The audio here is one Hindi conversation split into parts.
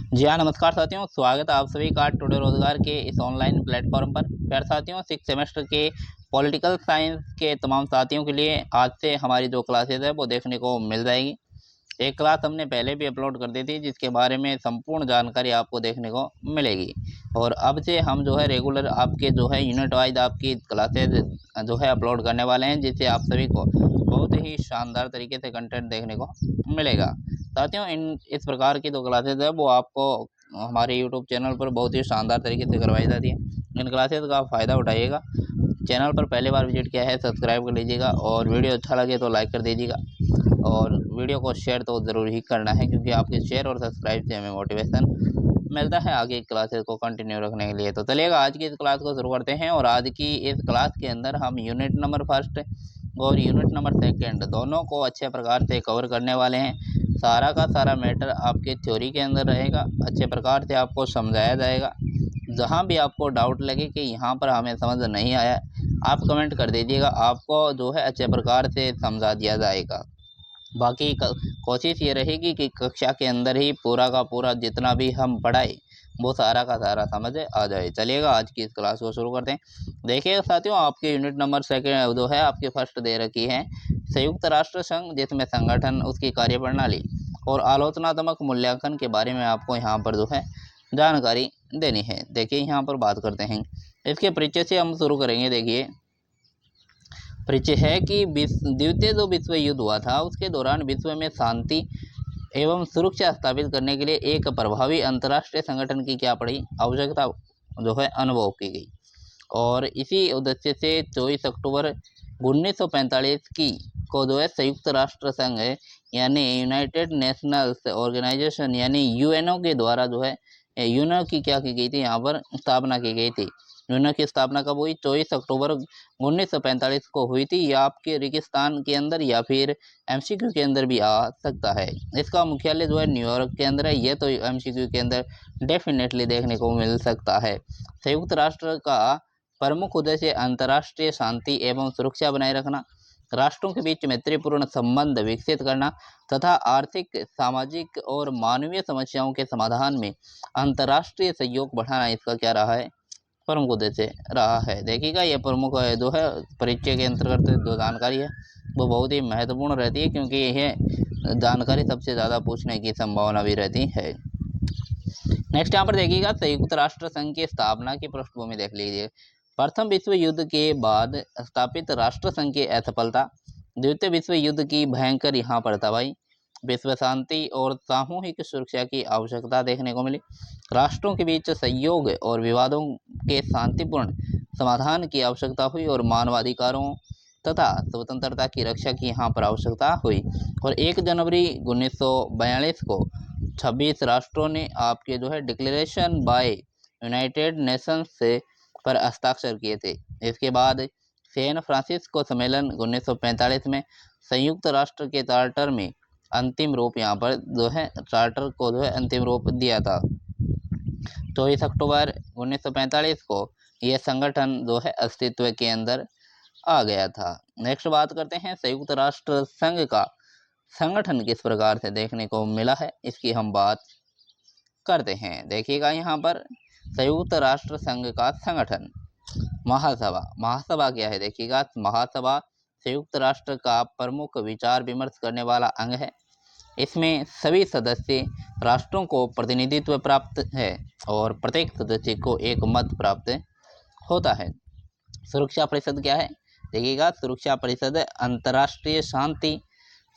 जी हाँ, नमस्कार साथियों, स्वागत है आप सभी का टुडे रोजगार के इस ऑनलाइन प्लेटफॉर्म पर। प्यारे साथियों, 6 सेमेस्टर के पॉलिटिकल साइंस के तमाम साथियों के लिए आज से हमारी जो क्लासेज है वो देखने को मिल जाएगी। एक क्लास हमने पहले भी अपलोड कर दी थी जिसके बारे में संपूर्ण जानकारी आपको देखने को मिलेगी। और अब से हम जो है रेगुलर आपके जो है यूनिट वाइज आपकी क्लासेज जो है अपलोड करने वाले हैं, जिससे आप सभी को बहुत ही शानदार तरीके से कंटेंट देखने को मिलेगा। साथियों, इस प्रकार की जो क्लासेज है वो आपको हमारे यूट्यूब चैनल पर बहुत ही शानदार तरीके से करवाई जाती है। इन क्लासेज का आप फ़ायदा उठाइएगा। चैनल पर पहली बार विजिट किया है सब्सक्राइब कर लीजिएगा, और वीडियो अच्छा लगे तो लाइक कर दीजिएगा, और वीडियो को शेयर तो ज़रूर ही करना है, क्योंकि आपके शेयर और सब्सक्राइब से हमें मोटिवेशन मिलता है आगे क्लासेस को कंटिन्यू रखने के लिए। तो चलिएगा आज की इस क्लास को शुरू करते हैं। और आज की इस क्लास के अंदर हम यूनिट नंबर फर्स्ट और यूनिट नंबर सेकंड दोनों को अच्छे प्रकार से कवर करने वाले हैं। सारा का सारा मैटर आपके थ्योरी के अंदर रहेगा, अच्छे प्रकार से आपको समझाया जाएगा। जहाँ भी आपको डाउट लगे कि यहाँ पर हमें समझ नहीं आया, आप कमेंट कर दीजिएगा, आपको जो है अच्छे प्रकार से समझा दिया जाएगा। बाकी कोशिश ये रहेगी कि कक्षा के अंदर ही पूरा का पूरा जितना भी हम पढ़ाए वो सारा का सारा समझ आ जाए। चलिएगा आज की इस क्लास को शुरू करते हैं। देखिए साथियों, आपके यूनिट नंबर सेकंड जो है आपके फर्स्ट दे रखी है संयुक्त राष्ट्र संघ, जिसमें संगठन, उसकी कार्यप्रणाली और आलोचनात्मक मूल्यांकन के बारे में आपको यहाँ पर जो है जानकारी देनी है। देखिए यहाँ पर बात करते हैं, इसके परिचय से हम शुरू करेंगे। देखिए परिचय है कि द्वितीय जो विश्व युद्ध हुआ था उसके दौरान विश्व में शांति एवं सुरक्षा स्थापित करने के लिए एक प्रभावी अंतर्राष्ट्रीय संगठन की क्या पड़ी आवश्यकता जो है अनुभव की गई। और इसी उद्देश्य से 24 अक्टूबर 1945 की को जो है संयुक्त राष्ट्र संघ यानी यूनाइटेड नेशनल्स ऑर्गेनाइजेशन यानी यूएनओ के द्वारा जो है यूएनओ की क्या की गई थी, यहाँ पर स्थापना की गई थी। यूएनओ की स्थापना कब हुई? 24 अक्टूबर 1945 को हुई थी। या आपके रेगिस्तान के अंदर या फिर एमसीक्यू के अंदर भी आ सकता है। इसका मुख्यालय जो है न्यूयॉर्क के अंदर है, ये तो एमसीक्यू के अंदर डेफिनेटली देखने को मिल सकता है। संयुक्त राष्ट्र का प्रमुख उद्देश्य अंतर्राष्ट्रीय शांति एवं सुरक्षा बनाए रखना, राष्ट्रों के बीच मैत्रीपूर्ण संबंध विकसित करना तथा आर्थिक, सामाजिक और मानवीय समस्याओं के समाधान में अंतर्राष्ट्रीय सहयोग बढ़ाना इसका क्या रहा है? प्रमुख उद्देश्य रहा है। देखिएगा ये प्रमुख जो है परिचय के अंतर्गत जो जानकारी है वो बहुत ही महत्वपूर्ण रहती है, क्योंकि यह जानकारी सबसे ज़्यादा पूछने की संभावना भी रहती है। नेक्स्ट यहाँ पर देखिएगा संयुक्त राष्ट्र संघ की स्थापना की पृष्ठभूमि देख लीजिए। प्रथम विश्व युद्ध के बाद स्थापित राष्ट्र संघ की असफलता, द्वितीय विश्व युद्ध की भयंकर यहाँ पर तबाही, विश्व शांति और सामूहिक सुरक्षा की आवश्यकता देखने को मिली। राष्ट्रों के बीच सहयोग और विवादों के शांतिपूर्ण समाधान की आवश्यकता हुई, और मानवाधिकारों तथा स्वतंत्रता की रक्षा की यहाँ पर आवश्यकता हुई। और 1 जनवरी 1942 को 26 राष्ट्रों ने आपके जो है डिक्लेरेशन बाय यूनाइटेड नेशंस से पर हस्ताक्षर किए थे। इसके बाद सैन फ्रांसिस्को सम्मेलन 1945 में संयुक्त राष्ट्र के चार्टर में अंतिम रूप यहाँ पर जो है चार्टर को जो है अंतिम रूप दिया था। 24 अक्टूबर 1945 को यह संगठन जो है अस्तित्व के अंदर आ गया था। नेक्स्ट बात करते हैं संयुक्त राष्ट्र संघ का संगठन किस प्रकार से देखने को मिला है, इसकी हम बात करते हैं। देखिएगा यहाँ पर संयुक्त राष्ट्र संघ का संगठन। महासभा क्या है? देखिएगा महासभा संयुक्त राष्ट्र का प्रमुख विचार विमर्श करने वाला अंग है। इसमें सभी सदस्य राष्ट्रों को प्रतिनिधित्व प्राप्त है और प्रत्येक सदस्य को एक मत प्राप्त होता है। सुरक्षा परिषद क्या है? देखिएगा सुरक्षा परिषद अंतर्राष्ट्रीय शांति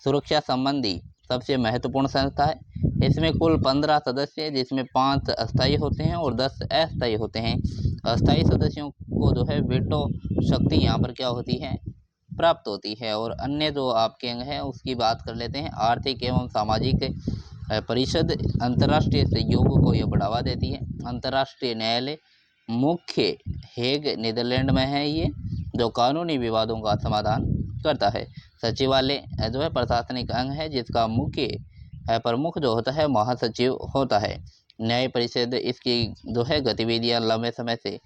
सुरक्षा संबंधी सबसे महत्वपूर्ण संस्था है। इसमें कुल 15 सदस्य हैं, जिसमें 5 अस्थायी होते हैं और 10 अस्थायी होते हैं। अस्थायी सदस्यों को जो है वेटो शक्ति यहाँ पर क्या होती है? प्राप्त होती है। और अन्य जो आपके अंग हैं उसकी बात कर लेते हैं। आर्थिक एवं सामाजिक परिषद अंतर्राष्ट्रीय सहयोग को यह बढ़ावा देती है। अंतर्राष्ट्रीय न्यायालय मुख्य हेग नीदरलैंड में है, ये जो कानूनी विवादों का समाधान करता है। सचिवालय जो है प्रशासनिक अंग है, जिसका मुख्य प्रमुख जो होता है महासचिव होता है। न्याय परिषद इसकी जो है गतिविधियां लंबे समय से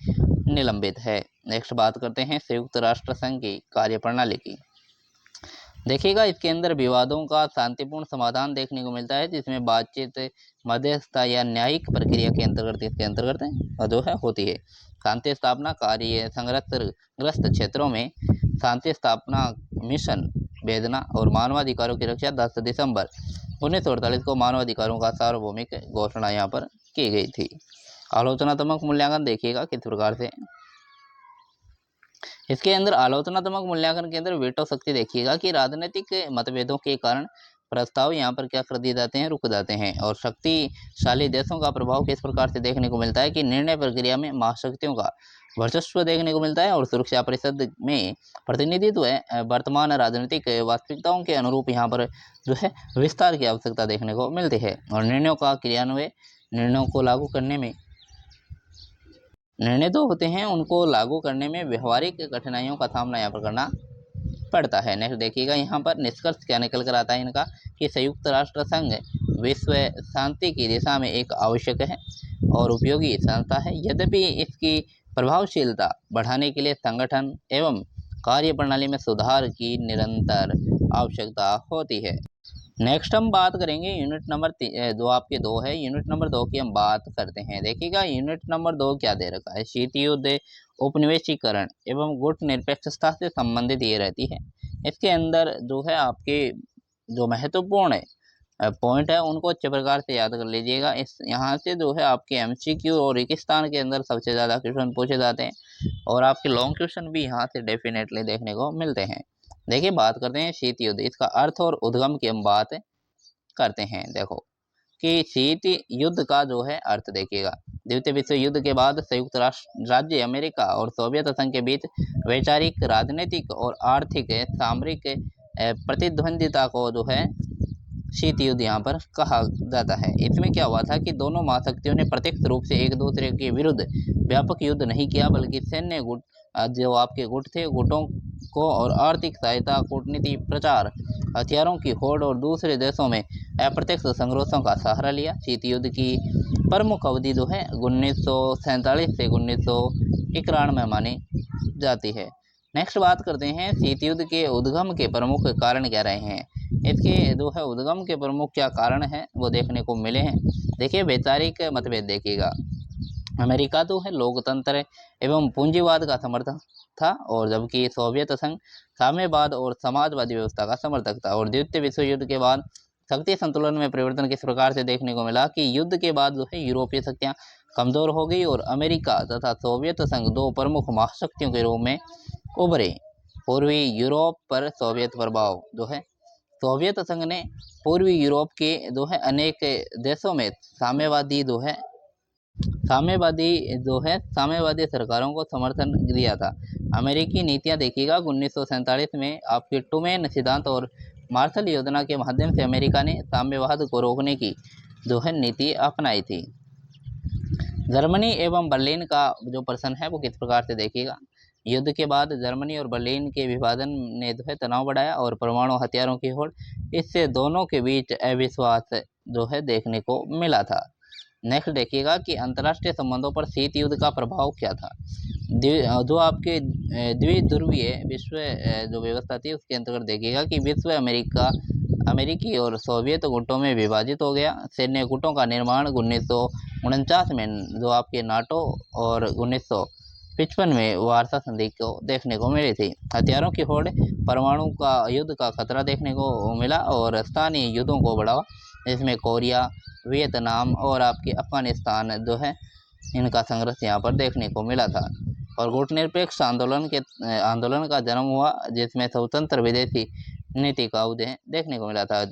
निलंबित है। नेक्स्ट बात करते हैं संयुक्त राष्ट्र संघ की कार्यप्रणाली की। देखिएगा इसके अंदर विवादों का शांतिपूर्ण समाधान देखने को मिलता है, जिसमें बातचीत, मध्यस्थता या न्यायिक प्रक्रिया के अंतर्गत इसके अंतर्गत जो है होती है। शांति स्थापना कार्य संघर्षग्रस्त क्षेत्रों में शांति स्थापना मिशन वेदना और मानवाधिकारों की रक्षा 10 दिसंबर 1948 को मानवाधिकारों का सार्वभौमिक घोषणा यहाँ पर की गई थी। आलोचनात्मक मूल्यांकन देखिएगा किस प्रकार से। इसके अंदर आलोचनात्मक मूल्यांकन के अंदर वेटो शक्ति देखिएगा कि राजनीतिक मतभेदों के कारण प्रस्ताव यहाँ पर क्या कर दिए जाते हैं, रुक जाते हैं। और शक्तिशाली देशों का प्रभाव किस प्रकार से देखने को मिलता है कि निर्णय प्रक्रिया में महाशक्तियों का वर्चस्व देखने को मिलता है और सुरक्षा परिषद में प्रतिनिधित्व वर्तमान राजनीतिक वास्तविकताओं के अनुरूप यहाँ पर जो है विस्तार की आवश्यकता देखने को मिलती है। और निर्णयों का क्रियान्वयन, निर्णयों को लागू करने में निर्णय तो होते हैं, उनको लागू करने में व्यवहारिक कठिनाइयों का सामना यहाँ पर करना पड़ता है। नेक्स्ट देखिएगा यहाँ पर निष्कर्ष क्या निकल कर आता है इनका कि संयुक्त राष्ट्र संघ विश्व शांति की दिशा में एक आवश्यक है और उपयोगी संस्था है, यद्यपि इसकी प्रभावशीलता बढ़ाने के लिए संगठन एवं कार्यप्रणाली में सुधार की निरंतर आवश्यकता होती है। नेक्स्ट हम बात करेंगे यूनिट नंबर जो आपके 2 है, यूनिट नंबर 2 की हम बात करते हैं। देखिएगा यूनिट नंबर 2 क्या दे रखा है, शीत युद्ध, उपनिवेशीकरण एवं गुट निरपेक्षता से संबंधित ये रहती है। इसके अंदर जो है आपके जो महत्वपूर्ण पॉइंट है उनको अच्छे प्रकार से याद कर लीजिएगा। इस यहाँ से जो है आपके MCQ और रेगिस्तान के अंदर सबसे ज़्यादा क्वेश्चन पूछे जाते हैं और आपके लॉन्ग क्वेश्चन भी यहाँ से डेफिनेटली देखने को मिलते हैं। देखिए बात करते हैं शीत युद्ध, इसका अर्थ और उद्गम की हम बात करते हैं। देखो कि शीत युद्ध का जो है अर्थ देखिएगा, द्वितीय विश्व युद्ध के बाद संयुक्त राष्ट्र राज्य अमेरिका और सोवियत संघ के बीच वैचारिक, राजनीतिक और आर्थिक सामरिक प्रतिद्वंदिता को जो है शीत युद्ध यहाँ पर कहा जाता है। इसमें क्या हुआ था कि दोनों महाशक्तियों ने प्रत्यक्ष रूप से एक दूसरे के विरुद्ध व्यापक युद्ध नहीं किया, बल्कि सैन्य गुट जो आपके गुट थे, गुटों को और आर्थिक सहायता, कूटनीति, प्रचार, हथियारों की होड़ और दूसरे देशों में अप्रत्यक्ष संघर्षों का सहारा लिया। शीत युद्ध की प्रमुख अवधि जो है 1947 से 1991 में मानी जाती है। नेक्स्ट बात करते हैं शीत युद्ध के उद्गम के प्रमुख कारण क्या रहे हैं। इसके जो है उद्गम के प्रमुख क्या कारण हैं वो देखने को मिले हैं। देखिए वैचारिक मतभेद देखिएगा, अमेरिका तो है लोकतंत्र एवं पूंजीवाद का समर्थक था और जबकि सोवियत संघ साम्यवाद और समाजवादी व्यवस्था का समर्थक था। और द्वितीय विश्व युद्ध के बाद शक्ति संतुलन में परिवर्तन किस प्रकार से देखने को मिला कि युद्ध के बाद जो है यूरोपीय शक्तियां कमजोर हो गई और अमेरिका तथा सोवियत संघ दो प्रमुख महाशक्तियों के रूप में उभरे। पूर्वी यूरोप पर सोवियत प्रभाव जो है, सोवियत संघ ने पूर्वी यूरोप के जो है अनेक देशों में साम्यवादी साम्यवादी सरकारों को समर्थन दिया था। अमेरिकी नीतियां देखिएगा 1947 में आपके ट्रूमैन सिद्धांत और मार्शल योजना के माध्यम से अमेरिका ने साम्यवाद को रोकने की जो है नीति अपनाई थी। जर्मनी एवं बर्लिन का जो प्रश्न है वो किस प्रकार से देखिएगा, युद्ध के बाद जर्मनी और बर्लिन के विभाजन ने जो है तनाव बढ़ाया और परमाणु हथियारों की होड़, इससे दोनों के बीच अविश्वास जो है देखने को मिला था। नेक्स्ट देखिएगा कि अंतर्राष्ट्रीय संबंधों पर शीत युद्ध का प्रभाव क्या था। जो आपके द्विध्रुवीय विश्व जो व्यवस्था थी उसके अंतर्गत देखिएगा कि विश्व अमेरिकी और सोवियत गुटों में विभाजित हो गया। सैन्य गुटों का निर्माण 1949 में जो आपके नाटो और 1955 में वार्सा संधि को देखने को मिली थी। हथियारों की होड़, परमाणु का युद्ध का खतरा देखने को मिला और स्थानीय युद्धों को बढ़ावा, जिसमें कोरिया, वियतनाम और आपके अफगानिस्तान जो है इनका संघर्ष यहाँ पर देखने को मिला था। और गुटनिरपेक्ष आंदोलन का जन्म हुआ, जिसमें स्वतंत्र विदेशी नीति का उदय देखने को मिला था।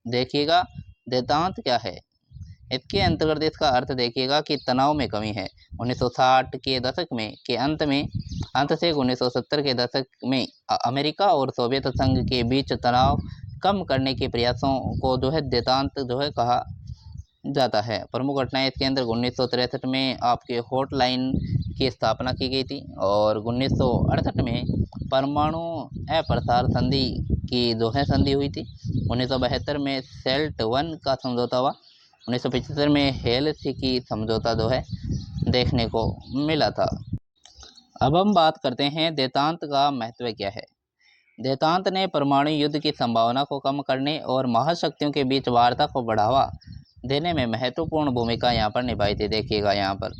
देखिएगा देतांत क्या है, इसके अंतर्गत इसका अर्थ देखिएगा कि तनाव में कमी है। 1960 के दशक के अंत से 1970 के दशक में अमेरिका और सोवियत संघ के बीच तनाव कम करने के प्रयासों को जो है देतांत जो है कहा जाता है। प्रमुख घटनाएं इसके अंदर 1963 में आपके हॉटलाइन की स्थापना की गई थी और 1968 में परमाणु अप्रसार संधि की जो है संधि हुई थी। 1972 में सेल्ट 1 का समझौता हुआ। 1975 में हेलसिंकी समझौता जो है देखने को मिला था। अब हम बात करते हैं देतांत का महत्व क्या है। देतांत ने परमाणु युद्ध की संभावना को कम करने और महाशक्तियों के बीच वार्ता को बढ़ावा देने में महत्वपूर्ण भूमिका यहाँ पर निभाई थी। देखिएगा यहाँ पर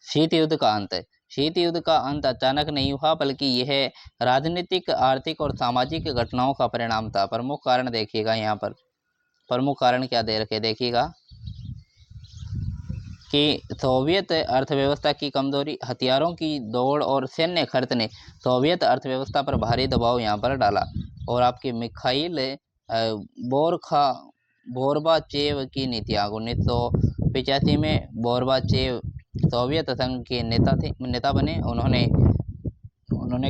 शीत युद्ध का अंत। शीत युद्ध का अंत अचानक नहीं हुआ, बल्कि यह राजनीतिक, आर्थिक और सामाजिक घटनाओं का परिणाम था। प्रमुख कारण देखिएगा यहाँ पर, प्रमुख कारण क्या दे रखे देखिएगा कि सोवियत अर्थव्यवस्था की कमजोरी, हथियारों की दौड़ और सैन्य खर्च ने सोवियत अर्थव्यवस्था पर भारी दबाव यहाँ पर डाला। और आपके मिखाइल बोरखा बोर्बाचेव की नीतियाँ 1985 में बोर्बाचेव सोवियत संघ के नेता बने। उन्होंने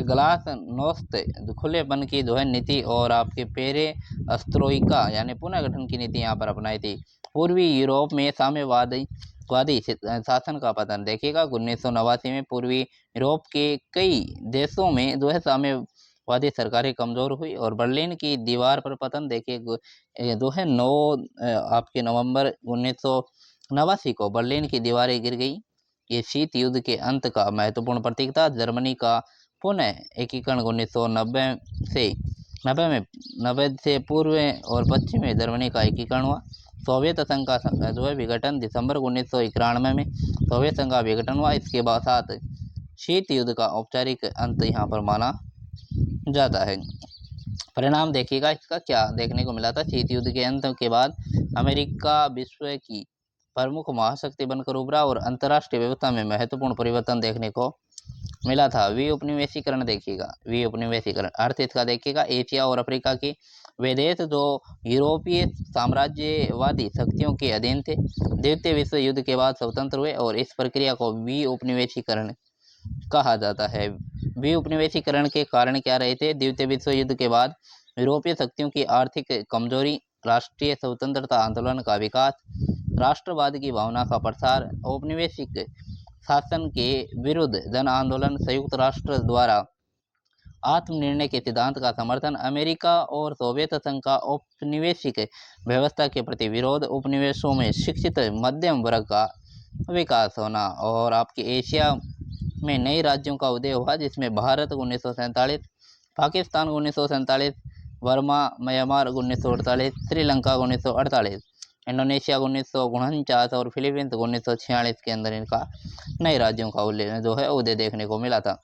ग्लास नोस्त खुलेपन की जो है नीति और आपके पेरे अस्त्रोइका यानी पुनर्गठन की नीति यहाँ पर अपनाई थी। पूर्वी यूरोप में साम्यवादी शासन का पतन देखिएगा 1989 में पूर्वी यूरोप के कई देशों में जो है साम्यवादी सरकारें कमजोर हुई और बर्लिन की दीवार पर पतन देखिए जो है 9 आपके नवंबर 1989 को बर्लिन की दीवारें गिर गई। ये शीत युद्ध के अंत का महत्वपूर्ण प्रतीक था। जर्मनी का पुनः एकीकरण 1990 से पूर्व और पश्चिम में जर्मनी का एकीकरण हुआ। सोवियत संघ का जो है विघटन दिसंबर 1991 में सोवियत संघ का विघटन हुआ। इसके बाद साथ शीत युद्ध का औपचारिक अंत यहाँ पर माना जाता है। परिणाम देखिएगा इसका क्या देखने को मिला था। शीत युद्ध के अंत के बाद अमेरिका विश्व की प्रमुख महाशक्ति बनकर उभरा और अंतर्राष्ट्रीय व्यवस्था में महत्वपूर्ण परिवर्तन देखने को मिला था। विउपनिवेशीकरण देखिएगा, विउपनिवेशीकरण अर्थ इसका देखिएगा एशिया और अफ्रीका की वे देश जो यूरोपीय साम्राज्यवादी शक्तियों के अधीन थे, द्वितीय विश्व युद्ध के बाद स्वतंत्र हुए और इस प्रक्रिया को विउपनिवेशीकरण कहा जाता है। विउपनिवेशीकरण के कारण क्या रहे थे? द्वितीय विश्व युद्ध के बाद यूरोपीय शक्तियों की आर्थिक कमजोरी, राष्ट्रीय स्वतंत्रता आंदोलन का विकास, राष्ट्रवाद की भावना का प्रसार, औपनिवेशिक शासन के विरुद्ध जन आंदोलन, संयुक्त राष्ट्र द्वारा आत्मनिर्णय के सिद्धांत का समर्थन, अमेरिका और सोवियत संघ का औपनिवेशिक व्यवस्था के प्रति विरोध, उपनिवेशों में शिक्षित मध्यम वर्ग का विकास होना और आपके एशिया में नए राज्यों का उदय हुआ, जिसमें Bharat 1947, Pakistan 1947, Burma Myanmar 1948, Sri Lanka 1948, Indonesia 1949 और फिलीपींस 1946 के अंदर इनका नए राज्यों का जो है उदय देखने को मिला था।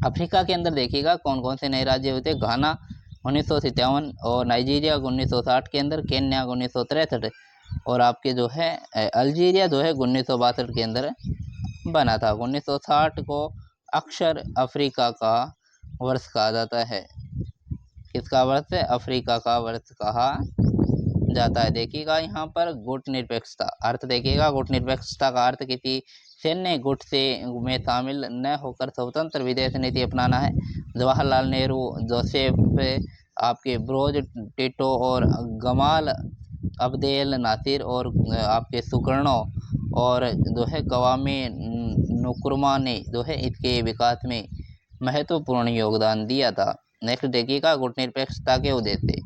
अफ्रीका के अंदर देखिएगा कौन कौन से नए राज्य होते। घाना 1957 और नाइजीरिया 1960 के अंदर, केन्या 1963 और आपके जो है अल्जीरिया जो है 1962 के अंदर बना था। 1960 को अक्षर अफ्रीका का वर्ष कहा जाता है। किसका वर्ष? अफ्रीका का वर्ष कहा जाता है। देखिएगा यहाँ पर गुट निरपेक्षता अर्थ देखिएगा, गुट निरपेक्षता का अर्थ किसी सैन्य गुट से में शामिल न होकर स्वतंत्र विदेश नीति अपनाना है। जवाहरलाल नेहरू, जोसेफ आपके ब्रोज टिटो और गमाल अब्देल नासिर और आपके सुकर्णो और जो है कवामे नुक्रमा ने जो है इसके विकास में महत्वपूर्ण योगदान दिया था। नेक्स्ट देखिएगा गुट निरपेक्षता के उद्देश्य।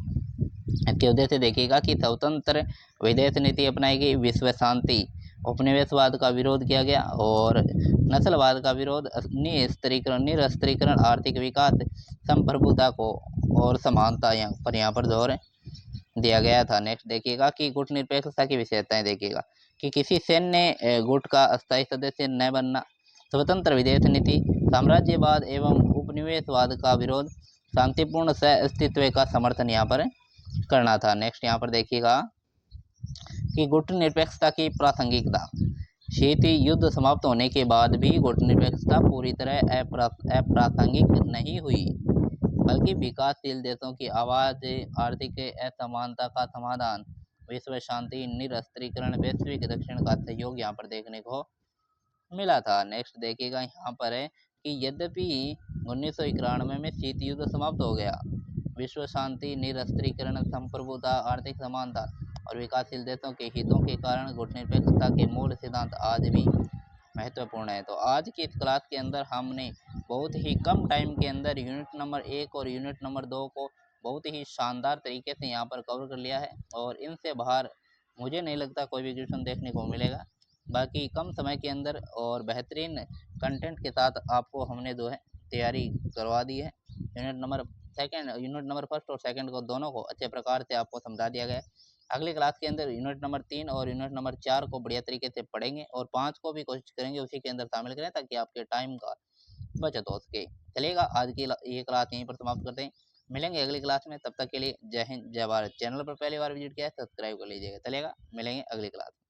इसके उद्देश्य देखिएगा कि स्वतंत्र विदेश नीति अपनाई गई, विश्व शांति, उपनिवेशवाद का विरोध किया गया और नस्लवाद का विरोध, निरस्त्रीकरण, आर्थिक विकास, संप्रभुता को और समानता यहाँ पर जोर दिया गया था। नेक्स्ट देखिएगा कि गुट निरपेक्षता की विशेषताएं देखिएगा कि किसी सैन्य गुट का अस्थायी सदस्य न बनना, स्वतंत्र विदेश नीति, साम्राज्यवाद एवं उपनिवेशवाद का विरोध, शांतिपूर्ण सह अस्तित्व का समर्थन यहाँ पर करना था। नेक्स्ट यहाँ पर देखिएगा कि गुट निरपेक्षता की प्रासंगिकता। शीत युद्ध समाप्त होने के बाद भी गुट निरपेक्षता पूरी तरह अप्रासंगिक नहीं हुई, बल्कि विकासशील देशों की आवाज, आर्थिक असमानता का समाधान, विश्व शांति, निरस्त्रीकरण, वैश्विक दक्षिण का सहयोग यहाँ पर देखने को मिला था। नेक्स्ट देखिएगा यहाँ पर है कि यद्यपि 1991 में शीत युद्ध समाप्त हो गया, विश्व शांति, निरस्त्रीकरण, संप्रभुता, आर्थिक समानता और विकासशील देशों के हितों के कारण गुट निरपेक्षता के मूल सिद्धांत आज भी महत्वपूर्ण है। तो आज की इस क्लास के अंदर हमने बहुत ही कम टाइम के अंदर यूनिट नंबर 1 और यूनिट नंबर 2 को बहुत ही शानदार तरीके से यहाँ पर कवर कर लिया है और इनसे बाहर मुझे नहीं लगता कोई भी क्वेश्चन देखने को मिलेगा। बाकी कम समय के अंदर और बेहतरीन कंटेंट के साथ आपको हमने जो है तैयारी करवा दी है। यूनिट नंबर फर्स्ट और सेकंड को दोनों को अच्छे प्रकार से आपको समझा दिया गया है। अगली क्लास के अंदर यूनिट नंबर 3 और यूनिट नंबर 4 को बढ़िया तरीके से पढ़ेंगे और 5 को भी कोशिश करेंगे उसी के अंदर शामिल करें ताकि आपके टाइम का बचत हो सके। चलिएगा, आज की ये क्लास यहीं पर समाप्त करते हैं। मिलेंगे अगली क्लास में, तब तक के लिए जय हिंद जय भारत। चैनल पर पहली बार विजिट किया है सब्सक्राइब कर लीजिएगा। चलेगा, मिलेंगे अगली क्लास में।